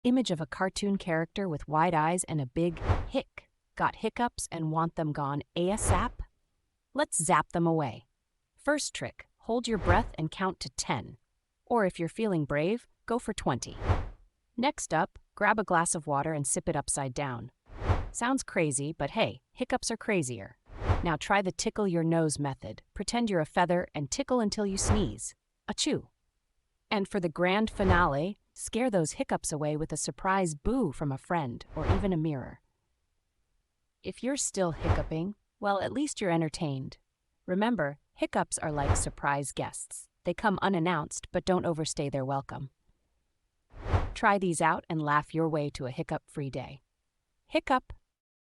Image of a cartoon character with wide eyes and a big hic. Got hiccups and want them gone ASAP? Let's zap them away. First trick, hold your breath and count to 10. Or if you're feeling brave, go for 20. Next up, grab a glass of water and sip it upside down. Sounds crazy, but hey, hiccups are crazier. Now try the tickle your nose method. Pretend you're a feather and tickle until you sneeze. Achoo. And for the grand finale, scare those hiccups away with a surprise boo from a friend or even a mirror. If you're still hiccuping, well, at least you're entertained. Remember, hiccups are like surprise guests. They come unannounced, but don't overstay their welcome. Try these out and laugh your way to a hiccup-free day. Hiccup!